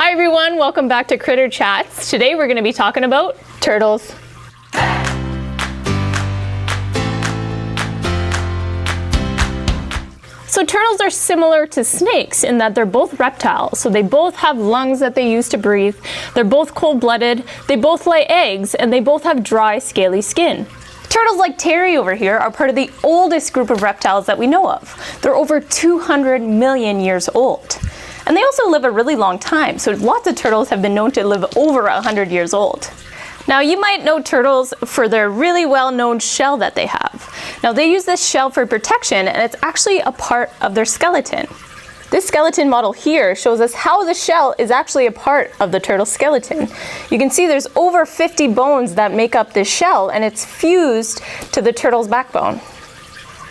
Hi everyone, welcome back to Critter Chats. Today we're going to be talking about turtles. So turtles are similar to snakes in that they're both reptiles. So they both have lungs that they use to breathe. They're both cold-blooded, they both lay eggs, and they both have dry, scaly skin. Turtles like Terry over here are part of the oldest group of reptiles that we know of. They're over 200 million years old. And they also live a really long time, so lots of turtles have been known to live over 100 years old. Now you might know turtles for their really well-known shell that they have. Now they use this shell for protection, and it's actually a part of their skeleton. This skeleton model here shows us how the shell is actually a part of the turtle skeleton. You can see there's over 50 bones that make up this shell, and it's fused to the turtle's backbone.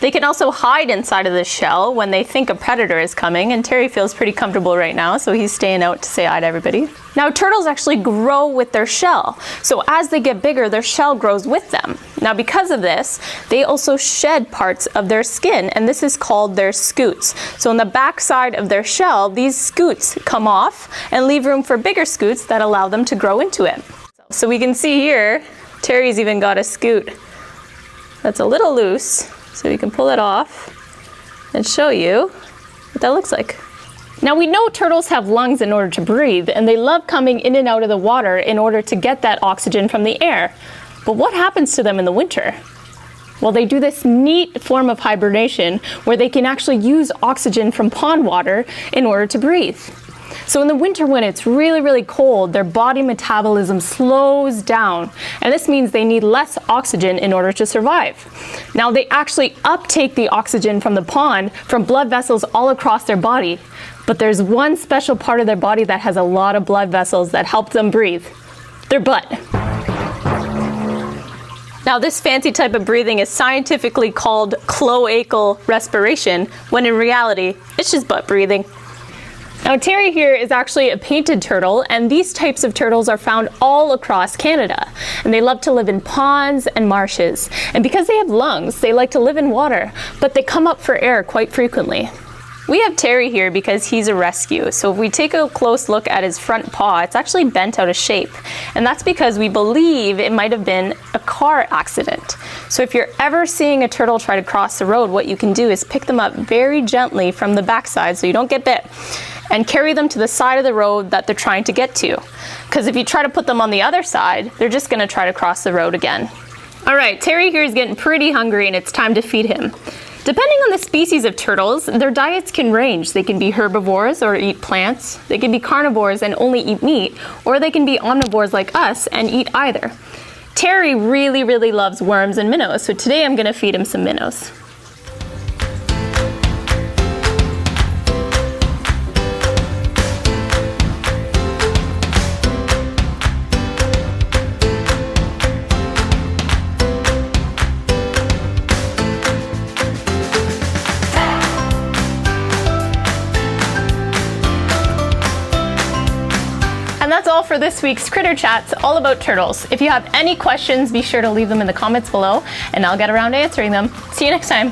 They can also hide inside of this shell when they think a predator is coming, and Terry feels pretty comfortable right now, so he's staying out to say hi to everybody. Now turtles actually grow with their shell, so as they get bigger, their shell grows with them. Now because of this, they also shed parts of their skin, and this is called their scutes. So on the back side of their shell, these scutes come off and leave room for bigger scutes that allow them to grow into it. So we can see here, Terry's even got a scute that's a little loose. So we can pull it off and show you what that looks like. Now we know turtles have lungs in order to breathe, and they love coming in and out of the water in order to get that oxygen from the air. But what happens to them in the winter? Well, they do this neat form of hibernation where they can actually use oxygen from pond water in order to breathe. So in the winter when it's really, really cold, their body metabolism slows down, and this means they need less oxygen in order to survive. Now they actually uptake the oxygen from the pond from blood vessels all across their body, but there's one special part of their body that has a lot of blood vessels that help them breathe: their butt. Now this fancy type of breathing is scientifically called cloacal respiration, when in reality, it's just butt breathing. Now Terry here is actually a painted turtle, and these types of turtles are found all across Canada. And they love to live in ponds and marshes. And because they have lungs, they like to live in water, but they come up for air quite frequently. We have Terry here because he's a rescue. So if we take a close look at his front paw, it's actually bent out of shape. And that's because we believe it might have been a car accident. So if you're ever seeing a turtle try to cross the road, what you can do is pick them up very gently from the backside so you don't get bit, and carry them to the side of the road that they're trying to get to. Because if you try to put them on the other side, they're just gonna try to cross the road again. All right, Terry here is getting pretty hungry, and it's time to feed him. Depending on the species of turtles, their diets can range. They can be herbivores or eat plants. They can be carnivores and only eat meat, or they can be omnivores like us and eat either. Terry really, really loves worms and minnows, so today I'm gonna feed him some minnows. And that's all for this week's Critter Chats, all about turtles. If you have any questions, be sure to leave them in the comments below, and I'll get around to answering them. See you next time.